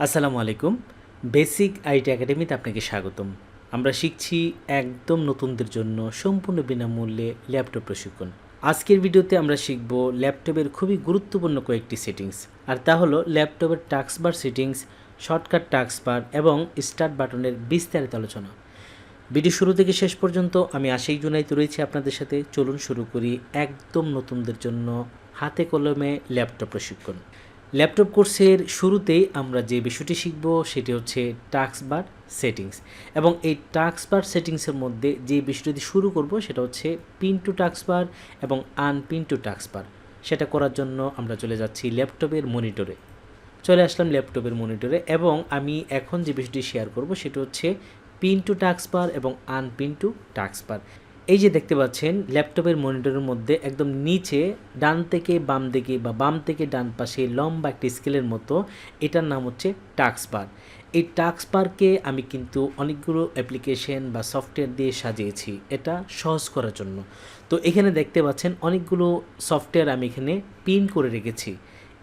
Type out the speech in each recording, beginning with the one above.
আসসালামু আলাইকুম। Basic IT একাডেমিতে আপনাকে স্বাগতম। আমরা শিখছি একদম নতুনদের জন্য সম্পূর্ণ বিনামূল্যে ল্যাপটপ প্রশিক্ষণ। আজকের ভিডিওতে আমরা শিখব ল্যাপটপের খুবই গুরুত্বপূর্ণ কয়েকটি সেটিংস। আর তা হলো ল্যাপটপের টাস্কবার সেটিংস, শর্টকাট টাস্কবার এবং স্টার্ট বাটনের বিস্তারিত আলোচনা। ভিডিও শুরু থেকে শেষ পর্যন্ত আমি আশিক জুনাইত রয়েছি আপনাদের সাথে। চলুন শুরু করি একদম নতুনদের জন্য হাতে কলমে ল্যাপটপ প্রশিক্ষণ। ল্যাপটপ কোর্সের শুরুতেই আমরা যে বিষয়টি শিখব সেটি হচ্ছে টাস্কবার সেটিংস, এবং এই টাস্কবার সেটিংসের মধ্যে যে বিষয়টি শুরু করব সেটা হচ্ছে পিন টু টাস্কবার এবং আনপিন টু টাস্কবার। সেটা করার জন্য আমরা চলে যাচ্ছি ল্যাপটপের মনিটরে। চলে আসলাম ল্যাপটপের মনিটরে, এবং আমি এখন যে বিষয়টি শেয়ার করব সেটা হচ্ছে পিন টু টাস্কবার এবং আনপিন টু টাস্কবার। এই যে দেখতে পাচ্ছেন ল্যাপটপের মনিটরের মধ্যে একদম নিচে ডান থেকে বাম দিকে বা বাম থেকে ডান পাশে লম্বা একটি স্কেলের মতো, এটার নাম হচ্ছে টাস্কবার। এই টাস্কবারকে আমি কিন্তু অনেকগুলো অ্যাপ্লিকেশন বা সফটওয়্যার দিয়ে সাজিয়েছি এটা সহজ করার জন্য। তো এখানে দেখতে পাচ্ছেন অনেকগুলো সফটওয়্যার আমি এখানে পিন করে রেখেছি।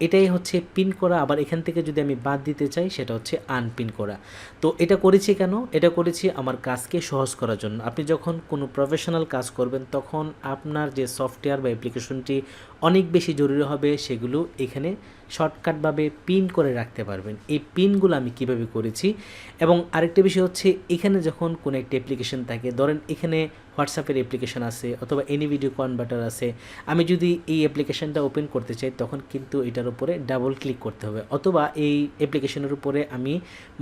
এটাই হচ্ছে পিন করা। আবার এখান থেকে যদি আমি বাদ দিতে চাই সেটা হচ্ছে আনপিন করা। তো এটা করেছি কেন? এটা করেছি আমার কাজকে সহজ করার জন্য। আপনি যখন কোনো প্রফেশনাল কাজ করবেন তখন আপনার যে সফটওয়্যার বা অ্যাপ্লিকেশনটি অনেক বেশি জরুরি হবে, সেগুলো এখানে শর্টকাটভাবে পিন করে রাখতে পারবেন। এই পিনগুলো আমি কিভাবে করেছি। এবং আরেকটা বিষয় হচ্ছে এখানে যখন কোনো একটা অ্যাপ্লিকেশন থাকে, ধরেন এখানে হোয়াটসঅ্যাপের অ্যাপ্লিকেশন আছে অথবা এনি ভিডিও কনভার্টার আছে, আমি যদি এই অ্যাপ্লিকেশনটা ওপেন করতে চাই তখন কিন্তু এটার উপরে ডাবল ক্লিক করতে হবে, অথবা এই অ্যাপ্লিকেশনের উপরে আমি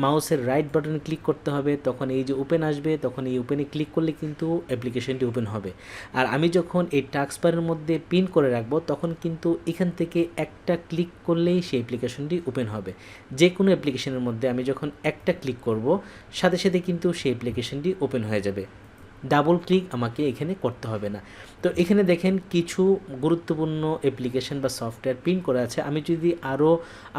মাউসের রাইট বাটনে ক্লিক করতে হবে, তখন এই যে ওপেন আসবে, তখন এই ওপেনে ক্লিক করলে কিন্তু অ্যাপ্লিকেশনটি ওপেন হবে। আর আমি যখন এই টাস্কবারের মধ্যে পিন করে রাখবো তখন কিন্তু এখান থেকে একটা ক্লিক করলেই সেই অ্যাপ্লিকেশনটি ওপেন হবে। যে কোনো অ্যাপ্লিকেশনের মধ্যে আমি যখন একটা ক্লিক করব সাথে সাথে কিন্তু সেই অ্যাপ্লিকেশনটি ওপেন হয়ে যাবে, ডাবল ক্লিক আমাকে এখানে করতে হবে না। তো এখানে দেখেন কিছু গুরুত্বপূর্ণ অ্যাপ্লিকেশন বা সফটওয়্যার পিন করা আছে। আমি যদি আরও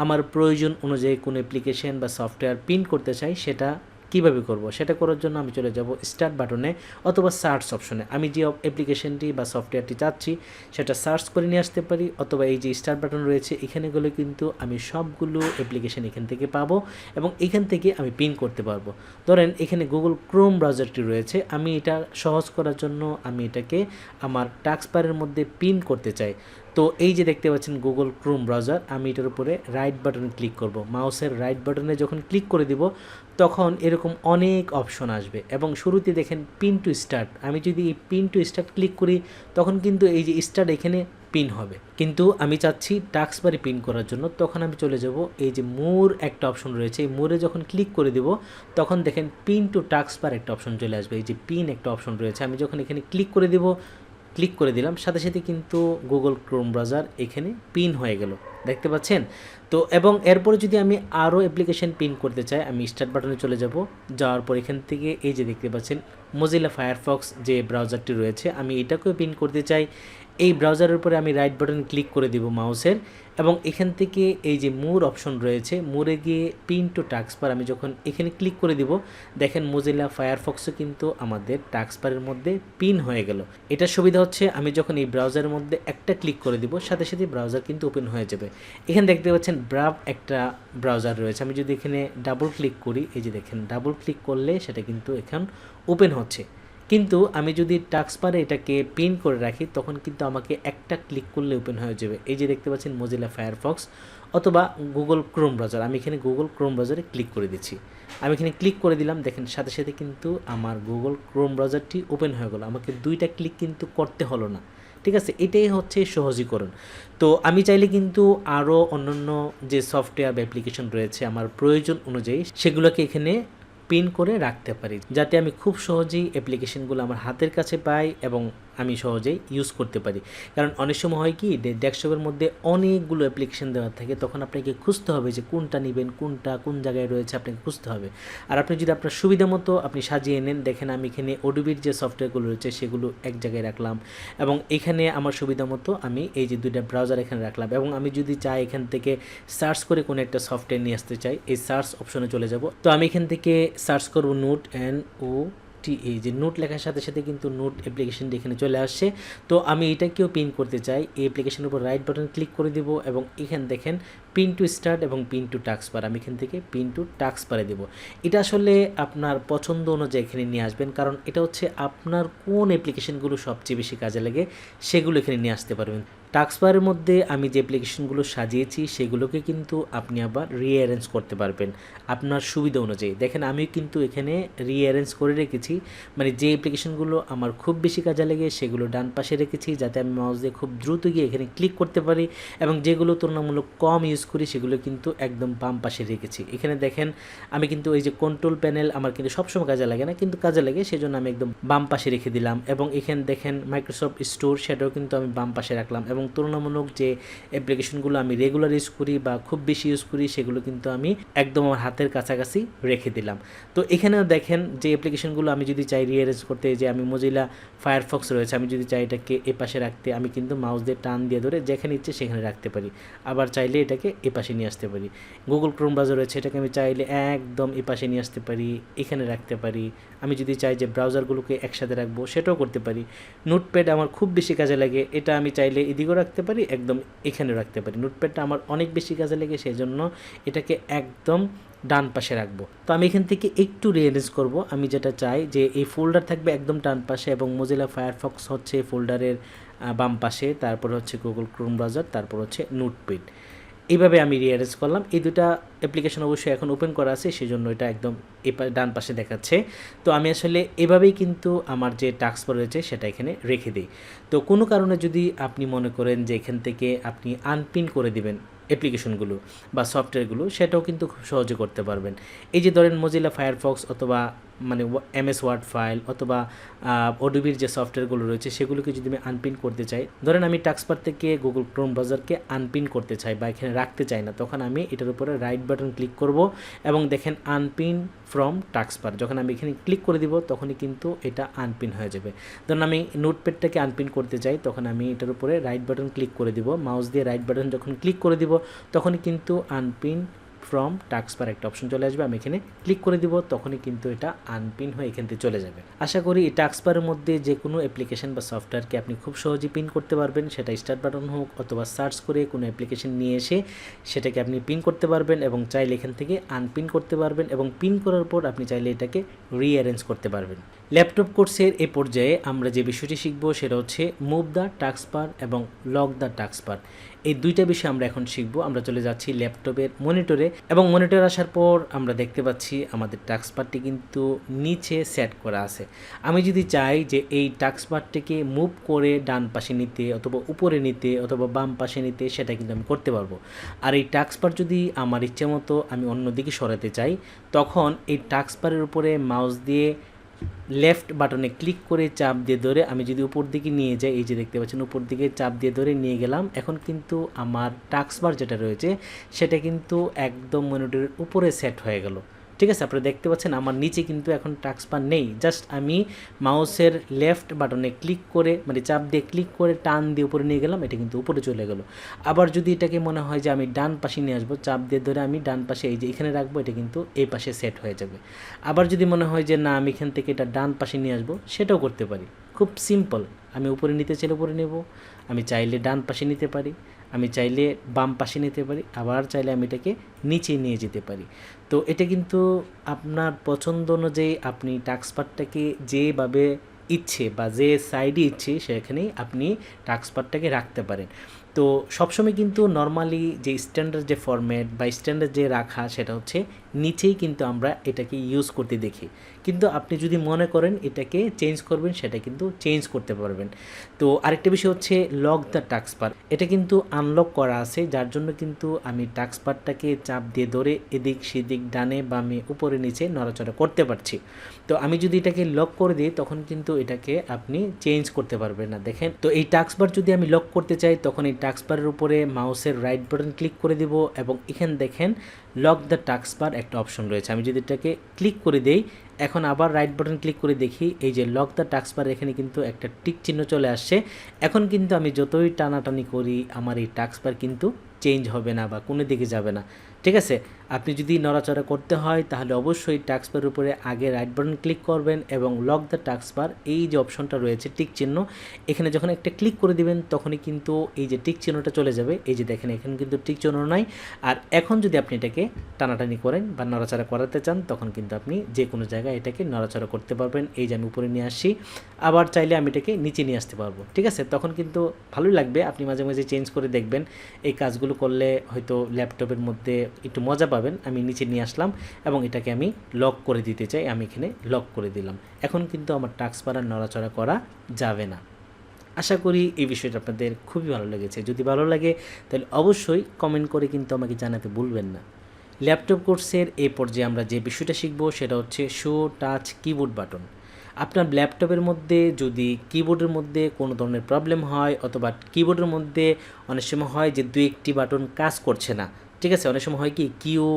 আমার প্রয়োজন অনুযায়ী কোনো অ্যাপ্লিকেশন বা সফটওয়্যার পিন করতে চাই সেটা কিভাবে করব, সেটা করার জন্য আমি চলে যাব স্টার্ট বাটনে অথবা সার্চ অপশনে। আমি যে অ্যাপ্লিকেশনটি বা সফটওয়্যারটি চাচ্ছি সেটা সার্চ করে নিয়ে আসতে পারি, অথবা এই যে স্টার্ট বাটন রয়েছে এখানে গেলে কিন্তু আমি সবগুলো অ্যাপ্লিকেশন এখান থেকে পাবো এবং এখান থেকে আমি পিন করতে পারবো। ধরেন এখানে গুগল ক্রোম ব্রাউজারটি রয়েছে, আমি এটা সহজ করার জন্য আমি এটাকে আমার টাস্কবারের মধ্যে পিন করতে চাই। তো এই যে দেখতে পাচ্ছেন গুগল ক্রোম ব্রাউজার, আমি এটার উপরে রাইট বাটনে ক্লিক করব। মাউসের রাইট বাটনে যখন ক্লিক করে দিব তখন এরকম অনেক অপশন আসবে, এবং শুরুতে দেখেন পিন টু স্টার্ট। আমি যদি এই পিন টু স্টার্ট ক্লিক করি তখন কিন্তু এই যে স্টার্ট এখানে পিন হবে, কিন্তু আমি চাচ্ছি টাস্কবারে পিন করার জন্য। তখন আমি চলে যাব এই যে মোর একটা অপশন রয়েছে, এই মোরে যখন ক্লিক করে দেব তখন দেখেন পিন টু টাস্কবার একটা অপশন চলে আসবে। এই যে পিন একটা অপশন রয়েছে, আমি যখন এখানে ক্লিক করে দেব, ক্লিক করে দিলাম সাথে সাথে কিন্তু গুগল ক্রোম ব্রাউজার এখানে পিন হয়ে গেল, দেখতে পাচ্ছেন। তো এবং এরপরে যদি আমি আরও অ্যাপ্লিকেশন পিন করতে চাই আমি স্টার্ট বাটনে চলে যাব। যাওয়ার পর এখান থেকে এই যে দেখতে পাচ্ছেন মোজিলা ফায়ারফক্স যে ব্রাউজারটি রয়েছে আমি এটাকেও পিন করতে চাই। এই ব্রাউজারের উপরে আমি রাইট বাটন ক্লিক করে দিব মাউসের, এবং এখান থেকে এই যে মোর অপশন রয়েছে মোরে গিয়ে পিন টু টাস্কবার আমি যখন এখানে ক্লিক করে দিব দেখেন মোজিলা ফায়ারফক্সও কিন্তু আমাদের টাস্কবারের মধ্যে পিন হয়ে গেল। এটার সুবিধা হচ্ছে আমি যখন এই ব্রাউজারের মধ্যে একটা ক্লিক করে দিব সাথে সাথে ব্রাউজার কিন্তু ওপেন হয়ে যাবে। এখানে দেখতে পাচ্ছেন ব্রাভ একটা ব্রাউজার রয়েছে, আমি যদি এখানে ডাবল ক্লিক করি এই যে দেখেন ডাবল ক্লিক করলে সেটা কিন্তু এখন ওপেন হচ্ছে। কিন্তু আমি যদি টাস্কবারে এটাকে পিন করে রাখি তখন কিন্তু আমাকে একটা ক্লিক করলে ওপেন হয়ে যাবে। এই যে দেখতে পাচ্ছেন মোজিলা ফায়ারফক্স অথবা গুগল ক্রোম ব্রাউজার, আমি এখানে গুগল ক্রোম ব্রাউজারে ক্লিক করে দিচ্ছি। আমি এখানে ক্লিক করে দিলাম, দেখেন সাথে সাথে কিন্তু আমার গুগল ক্রোম ব্রাউজারটি ওপেন হয়ে গেল, আমাকে দুইটা ক্লিক কিন্তু করতে হলো না। ঠিক আছে, এটাই হচ্ছে সহজীকরণ। তো আমি চাইলে কিন্তু আরও অন্যান্য যে সফটওয়্যার বা অ্যাপ্লিকেশন রয়েছে আমার প্রয়োজন অনুযায়ী সেগুলোকে এখানে পিন করে রাখতে পারি, যাতে আমি খুব সহজেই অ্যাপ্লিকেশনগুলো আমার হাতের কাছে পাই এবং আমি সহজেই ইউজ করতে পারি। কারণ অনেক সময় হয় কি ডেস্কটপের মধ্যে অনেকগুলো অ্যাপ্লিকেশন দেওয়া থাকে, তখন আপনাকে খুঁজতে হবে যে কোনটা নেবেন, কোনটা কোন জায়গায় রয়েছে আপনাকে খুঁজতে হবে। আর আপনি যদি আপনার সুবিধা মতো আপনি সাজিয়ে নেন, দেখেন আমি এখানে অডোবির যে সফটওয়্যারগুলো রয়েছে সেগুলো এক জায়গায় রাখলাম, এবং এখানে আমার সুবিধা মতো আমি এই যে দুইটা ব্রাউজার এখানে রাখলাম। এবং আমি যদি চাই এখান থেকে সার্চ করে কোনো একটা সফটওয়্যার নিয়ে আসতে চাই এই সার্চ অপশনে চলে যাব। তো আমি এখান থেকে সার্চ করব নোট এন ও নোটটি এই যে নোট লেখার সাথে সাথে কিন্তু নোট অ্যাপ্লিকেশনটি এখানে চলে আসছে। তো আমি এটাকেও পিন করতে চাই, এই অ্যাপ্লিকেশনের উপর রাইট বাটন ক্লিক করে দিব এবং এখানে দেখেন পিন টু স্টার্ট এবং পিন টু টাস্ক বার, আমি এখান থেকে পিন টু টাস্ক বারে দেব। এটা আসলে আপনার পছন্দ অনুযায়ী এখানে নিয়ে আসবেন, কারণ এটা হচ্ছে আপনার কোন অ্যাপ্লিকেশনগুলো সবচেয়ে বেশি কাজে লাগে সেগুলো এখানে নিয়ে আসতে পারবেন। টাস্ক বারের মধ্যে আমি যে অ্যাপ্লিকেশনগুলো সাজিয়েছি সেগুলোকে কিন্তু আপনি আবার রিঅ্যারেঞ্জ করতে পারবেন আপনার সুবিধা অনুযায়ী। দেখেন আমি কিন্তু এখানে রিঅ্যারেঞ্জ করে রেখেছি, মানে যে অ্যাপ্লিকেশনগুলো আমার খুব বেশি কাজে লাগে সেগুলো ডান পাশে রেখেছি যাতে আমি মাউস দিয়ে খুব দ্রুত গিয়ে এখানে ক্লিক করতে পারি, এবং যেগুলো তুলনামূলক কম ইউজ করি সেগুলো কিন্তু একদম বাম পাশে রেখেছি। এখানে দেখেন আমি কিন্তু এই যে কন্ট্রোল প্যানেল আমার কিন্তু সবসময় কাজে লাগে না, কিন্তু কাজে লাগে সেজন্য আমি একদম বাম পাশে রেখে দিলাম। এবং এখানে দেখেন মাইক্রোসফট স্টোর, সেটাও কিন্তু আমি বাম পাশে রাখলাম। এবং তুলনামূলক যে অ্যাপ্লিকেশনগুলো আমি রেগুলার ইউজ করি বা খুব বেশি ইউজ করি সেগুলো কিন্তু আমি একদম আমার হাতের কাছাকাছি রেখে দিলাম। তো এখানেও দেখেন যে অ্যাপ্লিকেশনগুলো আমি যদি চাই রিঅ্যারেঞ্জ করতে, যে আমি মোজিলা ফায়ারফক্স রয়েছে, আমি যদি চাই এটাকে এ পাশে রাখতে, আমি কিন্তু মাউস দিয়ে টান দিয়ে ধরে যেখানে ইচ্ছে সেখানে রাখতে পারি, আবার চাইলে এটাকে এ পাশে নিয়ে আসতে পারি। গুগল ক্রোম ব্রাউজার রয়েছে, এটাকে আমি চাইলে একদম এ পাশে নিয়ে আসতে পারি, এখানে রাখতে পারি। আমি যদি চাই যে ব্রাউজারগুলোকে একসাথে রাখবো সেটাও করতে পারি। নোটপ্যাড আমার খুব বেশি কাজে লাগে, এটা আমি চাইলে এদিকেও রাখতে পারি, একদম এখানেও রাখতে পারি। নোটপ্যাডটা আমার অনেক বেশি কাজে লাগে, সেই জন্য এটাকে একদম ডান পাশে রাখবো। তো আমি এখান থেকে একটু রিঅ্যারেঞ্জ করব। আমি যেটা চাই যে এই ফোল্ডার থাকবে একদম ডান পাশে এবং মোজিলা ফায়ারফক্স হচ্ছে ফোল্ডারের বাম পাশে, তারপর হচ্ছে গুগল ক্রোম ব্রাউজার, তারপর হচ্ছে নোটপ্যাড। এইভাবে আমি রিঅ্যারেঞ্জ করলাম। এই দুটা অ্যাপ্লিকেশন অবশ্যই এখন ওপেন করা আছে, সেজন্য এটা একদম ডান পাশে দেখাচ্ছে। তো আমি আসলে এভাবেই কিন্তু আমার যে টাস্ক বার রয়েছে সেটা এখানে রেখে দিই। তো কোনো কারণে যদি আপনি মনে করেন যে এখান থেকে আপনি আনপিন করে দিবেন অ্যাপ্লিকেশনগুলো বা সফটওয়্যারগুলো, সেটাও কিন্তু খুব সহজে করতে পারবেন। এই যে ধরেন মোজিলা ফায়ারফক্স অথবা মানে এমএস ওয়ার্ড ফাইল অথবা অডোবির যে সফটওয়্যারগুলো রয়েছে সেগুলোকে যদি আমি আনপিন করতে চাই, ধরেন আমি টাস্কবার থেকে গুগল ক্রোম ব্রাউজারকে আনপিন করতে চাই বা এখানে রাখতে চাই না, তখন আমি এটার উপরে রাইট বাটন ক্লিক করব এবং দেখেন আনপিন ফ্রম টাস্কবার, যখন আমি এখানে ক্লিক করে দিব তখনই কিন্তু এটা আনপিন হয়ে যাবে। ধরুন আমি নোটপ্যাডটাকে আনপিন করতে চাই, তখন আমি এটার উপরে রাইট বাটন ক্লিক করে দিব, মাউস দিয়ে রাইট বাটন যখন ক্লিক করে দিব তখনই কিন্তু আনপিন ফ্রম টাস্কবার একটা অপশন চলে আসবে, আমি এখানে ক্লিক করে দিব তখনই কিন্তু এটা আনপিন হয়ে এখান থেকে চলে যাবে। আশা করি এই টাস্কবারের মধ্যে যে কোনো অ্যাপ্লিকেশন বা সফটওয়্যারকে আপনি খুব সহজেই পিন করতে পারবেন, সেটা স্টার্ট বাটন হোক অথবা সার্চ করে কোনো অ্যাপ্লিকেশন নিয়ে এসে সেটাকে আপনি পিন করতে পারবেন এবং চাইলে এখান থেকে আনপিন করতে পারবেন, এবং পিন করার পর আপনি চাইলে এটাকে রিঅ্যারেঞ্জ করতে পারবেন। ল্যাপটপ কোর্সের এই পর্যায়ে আমরা যে বিষয়টি শিখব সেটা হচ্ছে মুভ দ্য টাস্কবার এবং লক দ্য টাস্কবার। এই দুইটা বিষয় আমরা এখন শিখব। আমরা চলে যাচ্ছি ল্যাপটপের মনিটরে, এবং মনিটর আসার পর আমরা দেখতে পাচ্ছি আমাদের টাস্কবারটি কিন্তু নিচে সেট করা আছে। আমি যদি চাই যে এই টাস্কবারটিকে মুভ করে ডান পাশে নিতে অথবা উপরে নিতে অথবা বাম পাশে নিতে, সেটা কিন্তু আমি করতে পারবো। আর এই টাস্কবার যদি আমার ইচ্ছে মতো আমি অন্যদিকে সরাতে চাই, তখন এই টাস্কবারের উপরে মাউস দিয়ে লেফট বাটনে ক্লিক করে চাপ দিয়ে ধরে আমি যদি উপর দিকে নিয়ে যাই, এই যে দেখতে পাচ্ছেন উপর দিকে চাপ দিয়ে ধরে নিয়ে গেলাম, এখন কিন্তু আমার টাস্কবার যেটা রয়েছে সেটা কিন্তু একদম মনিটরের উপরে সেট হয়ে গেল। ঠিক আছে, আপনারা দেখতে পাচ্ছেন আমার নিচে কিন্তু এখন টাস্কবার নেই, জাস্ট আমি মাউসের লেফট বাটনে ক্লিক করে মানে চাপ দিয়ে ক্লিক করে টান দিয়ে উপরে নিয়ে গেলাম, এটা কিন্তু উপরে চলে গেল। আবার যদি এটাকে মনে হয় যে আমি ডান পাশে নিয়ে আসবো, চাপ দিয়ে ধরে আমি ডান পাশে এই যে এখানে রাখবো, এটা কিন্তু এই পাশে সেট হয়ে যাবে। আবার যদি মনে হয় যে না আমি এখান থেকে এটা ডান পাশে নিয়ে আসবো, সেটাও করতে পারি। খুব সিম্পল, আমি উপরে নিতে চাইলে উপরে নেব, আমি চাইলে ডান পাশে নিতে পারি, আমি চাইলে বাম পাশে নিতে পারি, আবার চাইলে আমি এটাকে নিচে নিয়ে যেতে পারি। তো এটা কিন্তু আপনার পছন্দ অনুযায়ী আপনি টাস্কবারটাকে যেভাবে ইচ্ছে বা যে সাইডে ইচ্ছে সেখানেই আপনি টাস্কবারটাকে রাখতে পারেন। তো সবসময় কিন্তু নর্মালি যে স্ট্যান্ডার্ড যে ফরম্যাট বা স্ট্যান্ডার্ড যে রাখা সেটা হচ্ছে নিচেই কিন্তু আমরা এটাকে ইউজ করতে দেখি, কিন্তু আপনি যদি মনে করেন এটাকে চেঞ্জ করবেন সেটা কিন্তু চেঞ্জ করতে পারবেন। তো আরেকটা বিষয় হচ্ছে লক দ্য টাস্কবার, এটা কিন্তু আনলক করা আছে, যার জন্য কিন্তু আমি টাস্কবারটাকে চাপ দিয়ে ধরে এদিক সেদিক ডানে বামে উপরে নিচে নড়াচড়া করতে পারছি। তো আমি যদি এটাকে লক করে দিই তখন কিন্তু এটাকে আপনি চেঞ্জ করতে পারবেন না। দেখেন, তো এই টাস্কবার যদি আমি লক করতে চাই তখন এই টাস্কবারের উপরে মাউসের রাইট বাটন ক্লিক করে দিব এবং এখানে দেখেন লক দ্য টাস্কবার একটা অপশন রয়েছে, আমি যদি এটাকে ক্লিক করে দেই, এখন আবার রাইট বাটন ক্লিক করে দেখি এই যে লক দ্য টাস্কবার, এখানে কিন্তু একটা টিক চিহ্ন চলে আসছে। এখন কিন্তু আমি যতই টানাটানি করি আমার এই টাস্কবার কিন্তু চেঞ্জ হবে না বা কোনো দিকে যাবে না। ঠিক আছে, আপনি যদি নড়াচড়া করতে হয় তাহলে অবশ্যই টাস্ক বারের উপরে আগে রাইট বাটন ক্লিক করবেন এবং লক দ্য টাস্ক বার এই যে অপশনটা রয়েছে টিক চিহ্ন, এখানে যখন একটা ক্লিক করে দিবেন তখনই কিন্তু এই যে টিক চিহ্নটা চলে যাবে। এই যে দেখেন এখানে কিন্তু টিক চিহ্ন নাই। আর এখন যদি আপনি এটাকে টানাটানি করেন বা নড়াচড়া করাতে চান তখন কিন্তু আপনি যে কোনো জায়গায় এটাকে নড়াচড়া করতে পারবেন। এই যে আমি উপরে নিয়ে আসছি, আবার চাইলে আমি এটাকে নিচে নিয়ে আসতে পারবো, ঠিক আছে? তখন কিন্তু ভালোই লাগবে, আপনি মাঝে মাঝে চেঞ্জ করে দেখবেন। এই কাজগুলো করলে হয়তো ল্যাপটপের মধ্যে একটু মজা পাবেন। আমি নিচে নিয়ে আসলাম এবং এটাকে আমি লক করে দিতে চাই, আমি এখানে লক করে দিলাম। এখন কিন্তু আমার টাস্ক বার আর নড়াচড়া করা যাবে না। আশা করি এই বিষয়টা আপনাদের খুবই ভালো লেগেছে। যদি ভালো লাগে তাহলে অবশ্যই কমেন্ট করে কিন্তু আমাকে জানাতে ভুলবেন না। ল্যাপটপ কোর্সের এই পর্যায়ে আমরা যে বিষয়টা শিখব সেটা হচ্ছে শো টাচ কিবোর্ড বাটন। আপনার ল্যাপটপের মধ্যে যদি কিবোর্ডের মধ্যে কোনো ধরনের প্রবলেম হয় অথবা কিবোর্ডের মধ্যে অনেক সময় হয় যে দুই একটি বাটন কাজ করছে না, ঠিক আছে? অনেক সময় হয় কি কিউ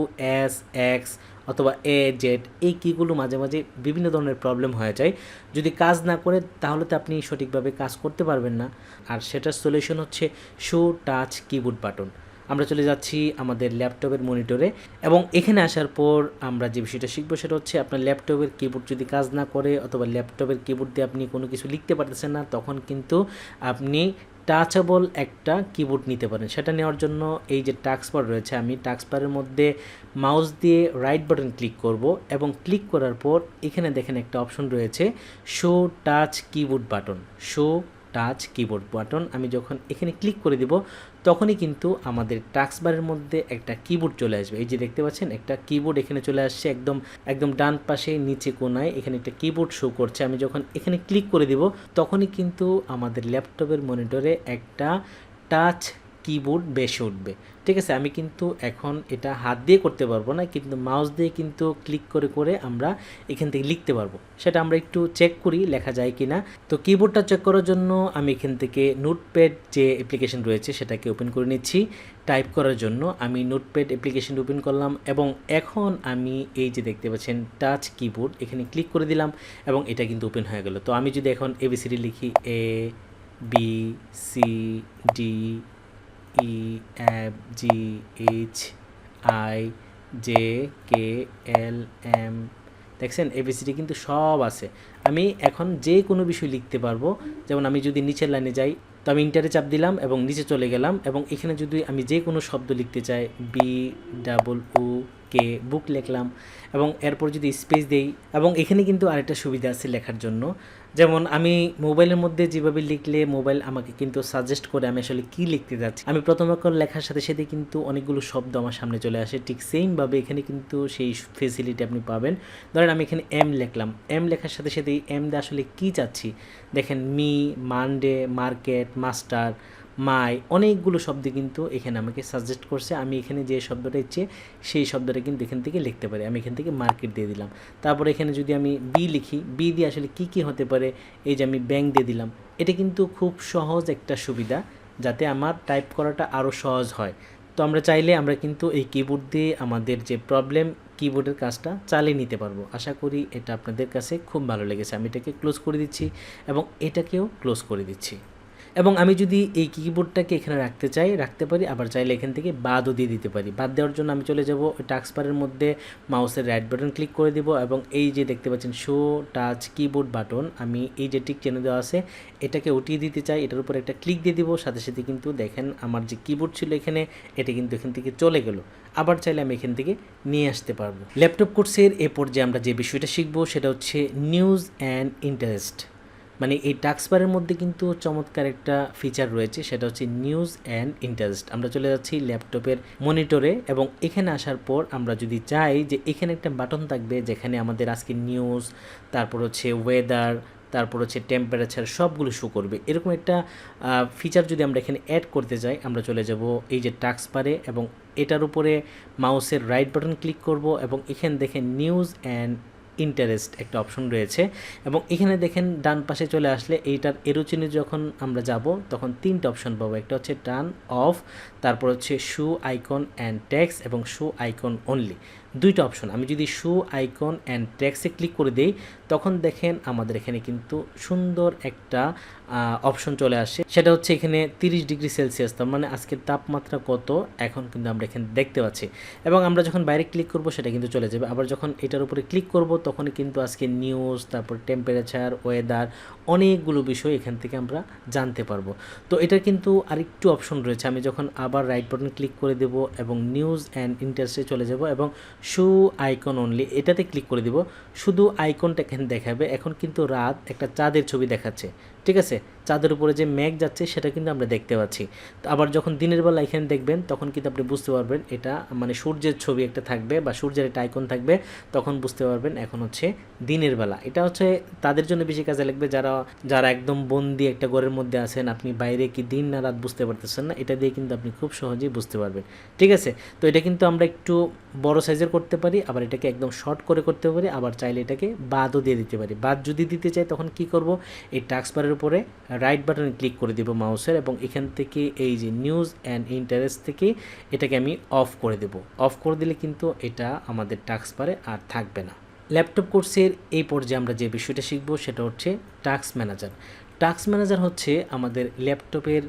এস এক্স অথবা এ জেড এই কিগুলো মাঝে মাঝে বিভিন্ন ধরনের প্রবলেম হয়ে যায়। যদি কাজ না করে তাহলে তো আপনি সঠিকভাবে কাজ করতে পারবেন না। আর সেটার সলিউশন হচ্ছে শো টাচ কিবোর্ড বাটন। আমরা চলে যাচ্ছি আমাদের ল্যাপটপের মনিটরে এবং এখানে আসার পর আমরা যে বিষয়টা শিখবো সেটা হচ্ছে আপনার ল্যাপটপের কিবোর্ড যদি কাজ না করে অথবা ল্যাপটপের কিবোর্ড দিয়ে আপনি কোনো কিছু লিখতে পারতেছেন না, তখন কিন্তু আপনি টাচেবল একটা কিবোর্ড নিতে পারেন। সেটা নেওয়ার জন্য এই যে টাস্ক বার রয়েছে, আমি টাস্ক বারের মধ্যে মাউস দিয়ে রাইট বাটন ক্লিক করব এবং ক্লিক করার পর এখানে দেখেন একটা অপশন রয়েছে show touch keyboard button. Show touch keyboard button আমি যখন এখানে ক্লিক করে দিব তখনই কিন্তু আমাদের টাস্ক বারের মধ্যে একটা কিবোর্ড চলে আসবে। এই যে দেখতে পাচ্ছেন একটা কিবোর্ড এখানে চলে আসছে, একদম একদম ডান পাশে নিচে কোনায় এখানে একটা কিবোর্ড শো করছে। আমি যখন এখানে ক্লিক করে দিব তখনই কিন্তু আমাদের ল্যাপটপের মনিটরে একটা টাচ কিবোর্ড বেশি উঠবে, ঠিক আছে? আমি কিন্তু এখন এটা হাত দিয়ে করতে পারবো না, কিন্তু মাউস দিয়ে কিন্তু ক্লিক করে করে আমরা এখান থেকে লিখতে পারবো। সেটা আমরা একটু চেক করি লেখা যায় কি না। তো কিবোর্ডটা চেক করার জন্য আমি এখান থেকে নোটপ্যাড যে অ্যাপ্লিকেশন রয়েছে সেটাকে ওপেন করে নিচ্ছি। টাইপ করার জন্য আমি নোটপ্যাড অ্যাপ্লিকেশন ওপেন করলাম এবং এখন আমি এই যে দেখতে পাচ্ছেন টাচ কিবোর্ড এখানে ক্লিক করে দিলাম এবং এটা কিন্তু ওপেন হয়ে গেল। তো আমি যদি এখন এবিসিডি লিখি A B C D E F G H I J K L M, দেখছেন এবিসিডি কিন্তু সব আছে। আমি এখন যে কোনো বিষয় লিখতে পারবো। যেমন আমি যদি নিচের লাইনে যাই তো আমি ইন্টারে চাপ দিলাম এবং নিচে চলে গেলাম এবং এখানে যদি আমি যে কোনো শব্দ লিখতে চাই বি ডাবল ও কে বুক লিখলাম এবং এরপর যদি স্পেস দেই এবং এখানে কিন্তু আরেকটা সুবিধা আছে লেখার জন্য। যেমন আমি মোবাইলের মধ্যে যেভাবে লিখলে মোবাইল আমাকে কিন্তু সাজেস্ট করে আমি আসলে কী লিখতে যাচ্ছি, আমি প্রথম অক্ষর লেখার সাথে সাথে কিন্তু অনেকগুলো শব্দ আমার সামনে চলে আসে। ঠিক সেমভাবে এখানে কিন্তু সেই ফেসিলিটি আপনি পাবেন। ধরেন আমি এখানে এম লিখলাম, এম লেখার সাথে সাথে এম দিয়ে আসলে কী চাচ্ছি দেখেন মি, মানডে, মার্কেট, মাস্টার, মাই অনেকগুলো শব্দ কিন্তু এখানে আমাকে সাজেস্ট করছে। আমি এখানে যে শব্দটা ইচ্ছে সেই শব্দটা কিন্তু এখান থেকে লিখতে পারি। আমি এখান থেকে মার্কেট দিয়ে দিলাম। তারপরে এখানে যদি আমি বি লিখি, বি দিয়ে আসলে কী কী হতে পারে এই যে আমি ব্যাংক দিয়ে দিলাম। এটা কিন্তু খুব সহজ একটা সুবিধা যাতে আমার টাইপ করাটা আরও সহজ হয়। তো আমরা চাইলে আমরা কিন্তু এই কিবোর্ড দিয়ে আমাদের যে প্রবলেম কিবোর্ডের কাজটা চালিয়ে নিতে পারবো। আশা করি এটা আপনাদের কাছে খুব ভালো লেগেছে। আমি এটাকে ক্লোজ করে দিচ্ছি এবং এটাকেও ক্লোজ করে দিচ্ছি এবং আমি যদি এই কিবোর্ডটাকে এখানে রাখতে চাই রাখতে পারি, আবার চাইলে এখান থেকে বাদও দিয়ে দিতে পারি। বাদ দেওয়ার জন্য আমি চলে যাব ওই টাস্ক বারের মধ্যে মাউসের রাইট বাটন ক্লিক করে দেব এবং এই যে দেখতে পাচ্ছেন শো টাচ কিবোর্ড বাটন, আমি এই যে টিক চিহ্ন দেওয়া আছে এটাকে উঠিয়ে দিতে চাই। এটার উপর একটা ক্লিক দিয়ে দিব, সাথে সাথে কিন্তু দেখেন আমার যে কিবোর্ড ছিল এখানে এটা কিন্তু এখান থেকে চলে গেল। আবার চাইলে আমি এখান থেকে নিয়ে আসতে পারবো। ল্যাপটপ কোর্সের এ পর্যায়ে আমরা যে বিষয়টা শিখবো সেটা হচ্ছে নিউজ অ্যান্ড ইন্টারেস্ট। মানে এই টাস্ক বারের মধ্যে কিন্তু চমৎকার একটা ফিচার রয়েছে, সেটা হচ্ছে নিউজ অ্যান্ড ইন্টারেস্ট। আমরা চলে যাচ্ছি ল্যাপটপের মনিটরে এবং এখানে আসার পর আমরা যদি চাই যে এখানে একটা বাটন থাকবে যেখানে আমাদের আজকে নিউজ, তারপর হচ্ছে ওয়েদার, তারপর হচ্ছে টেম্পারেচার সবগুলো শো করবে। এরকম একটা ফিচার যদি আমরা এখানে অ্যাড করতে চাই আমরা চলে যাব এই যে টাস্ক বারে এবং এটার উপরে মাউসের রাইট বাটন ক্লিক করব এবং এখানে দেখেন নিউজ অ্যান্ড ইন্টারেস্ট একটা অপশন রয়েছে এবং এখানে দেখেন ডান পাশে চলে আসলে এইটার এরো চিহ্নে যখন আমরা যাব তখন তিনটা অপশন পাবো। একটা হচ্ছে টার্ন অফ, তারপর হচ্ছে শো আইকন অ্যান্ড টেক্সট এবং শো আইকন অনলি। দুইটা অপশন। আমি যদি শো আইকন অ্যান্ড টেক্সটে ক্লিক করে দেই তখন দেখেন আমাদের এখানে কিন্তু সুন্দর একটা অপশন চলে আসে, সেটা হচ্ছে এখানে 30°C, তার মানে আজকের তাপমাত্রা কত এখন কিন্তু আমরা এখানে দেখতে পাচ্ছি। এবং আমরা যখন বাইরে ক্লিক করব সেটা কিন্তু চলে যাবে। আবার যখন এটার উপরে ক্লিক করব তখনই কিন্তু আজকে নিউজ, তারপর টেম্পারেচার, ওয়েদার, অনেকগুলো বিষয় এখান থেকে আমরা জানতে পারবো। তো এটার কিন্তু আরেকটু অপশন রয়েছে। আমি যখন আবার রাইট বাটন ক্লিক করে দেব এবং নিউজ অ্যান্ড ইন্টারেস্টে চলে যাব এবং শো আইকন অনলি এটাতে ক্লিক করে দেব, শুধু আইকনটা এখানে দেখাবে। এখন কিন্তু রাত, একটা চাঁদের ছবি দেখাচ্ছে, ঠিক আছে, চাঁদের উপরে যে মেঘ যাচ্ছে সেটা কিন্তু আমরা দেখতে পাচ্ছি। তো আবার যখন দিনের বেলা এখানে দেখবেন তখন কিন্তু আপনি বুঝতে পারবেন এটা মানে সূর্যের ছবি একটা থাকবে বা সূর্যের একটা আইকন থাকবে, তখন বুঝতে পারবেন এখন হচ্ছে দিনের বেলা। এটা হচ্ছে তাদের জন্য বেশি কাজে লাগবে যারা যারা একদম বন্দি একটা ঘরের মধ্যে আছেন, আপনি বাইরে কি দিন না রাত বুঝতে পারতেছেন না, এটা দিয়ে কিন্তু আপনি খুব সহজেই বুঝতে পারবেন, ঠিক আছে। তো এটা কিন্তু আমরা একটু বড় সাইজের করতে পারি, আবার এটাকে একদম শর্ট করে করতে পারি, আবার চাইলে এটাকে বাদও দিয়ে দিতে পারি। বাদ যদি দিতে চাই তখন কি করব, এই টাস্ক বারের উপরে রাইট বাটনে ক্লিক করে দেব মাউসের, এবং এখান থেকে এই যে নিউজ অ্যান্ড ইন্টারেস্ট থেকে এটাকে আমি অফ করে দেব। অফ করে দিলে কিন্তু এটা আমাদের টাস্ক বারে আর থাকবে না। ল্যাপটপ কোর্সের এই পর্যায়ে আমরা যে বিষয়টা শিখব সেটা হচ্ছে টাস্ক ম্যানেজার। টাস্ক ম্যানেজার হচ্ছে আমাদের ল্যাপটপের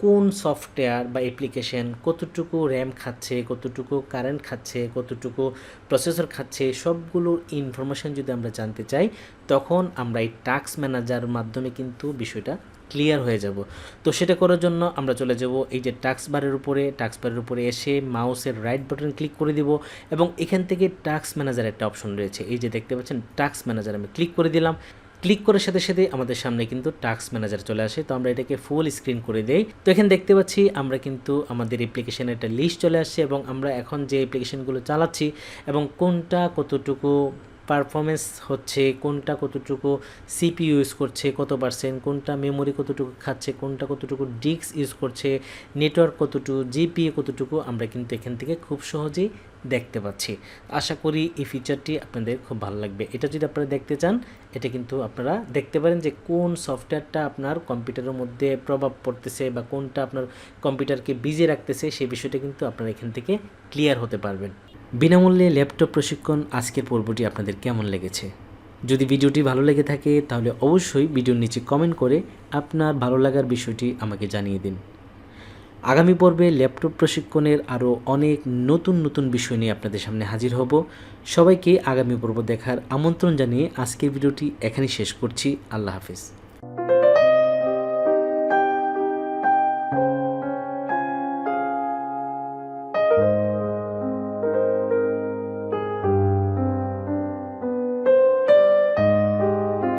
কোন সফটওয়্যার বা অ্যাপ্লিকেশন কতটুকু র্যাম খাচ্ছে, কতটুকু কারেন্ট খাচ্ছে, কতটুকু প্রসেসর খাচ্ছে, সবগুলোর ইনফরমেশান যদি আমরা জানতে চাই তখন আমরা এই টাস্ক ম্যানেজার মাধ্যমে কিন্তু বিষয়টা ক্লিয়ার হয়ে যাব। তো সেটা করার জন্য আমরা চলে যাব এই যে টাস্ক বারের উপরে এসে মাউসের রাইট বাটন ক্লিক করে দিব এবং এখান থেকে টাস্ক ম্যানেজার একটা অপশন রয়েছে, এই যে দেখতে পাচ্ছেন টাস্ক ম্যানেজার, আমি ক্লিক করে দিলাম। ক্লিক করার সাথে সাথে আমাদের সামনে কিন্তু টাস্ক ম্যানেজার চলে আসে। তো আমরা এটাকে ফুল স্ক্রিন করে দেই। তো এখানে দেখতে পাচ্ছি আমরা কিন্তু আমাদের অ্যাপ্লিকেশনের একটা লিস্ট চলে আসছে এবং আমরা এখন যে অ্যাপ্লিকেশনগুলো চালাচ্ছি এবং কোনটা কতটুকু পারফরমেন্স হচ্ছে, কোনটা কতটুকু সিপিইউ ইউজ করছে কত পার্সেন্ট, কোনটা মেমোরি কতটুকু খাচ্ছে, কোনটা কতটুকু ডিস্ক ইউজ করছে, নেটওয়ার্ক কতটুকু, জিপিএ কতটুকু, আমরা কিন্তু এখান থেকে খুব সহজেই দেখতে পাচ্ছি। আশা করি এই ফিচারটি আপনাদের খুব ভালো লাগবে। এটা যদি আপনারা দেখতে চান এটা কিন্তু আপনারা দেখতে পারেন যে কোন সফটওয়্যারটা আপনার কম্পিউটারের মধ্যে প্রভাব পড়তেছে বা কোনটা আপনার কম্পিউটারকে বিজি রাখতেছে, সেই বিষয়টা কিন্তু আপনারা এখান থেকে ক্লিয়ার হতে পারবেন। বিনামূল্যে ল্যাপটপ প্রশিক্ষণ আজকের পর্বটি আপনাদের কেমন লেগেছে? যদি ভিডিওটি ভালো লেগে থাকে তাহলে অবশ্যই ভিডিওর নিচে কমেন্ট করে আপনার ভালো লাগার বিষয়টি আমাকে জানিয়ে দিন। আগামী পর্বে ল্যাপটপ প্রশিক্ষণের আরও অনেক নতুন নতুন বিষয় নিয়ে আপনাদের সামনে হাজির হব। সবাইকে আগামী পর্ব দেখার আমন্ত্রণ জানিয়ে আজকের ভিডিওটি এখানেই শেষ করছি। আল্লাহ হাফেজ।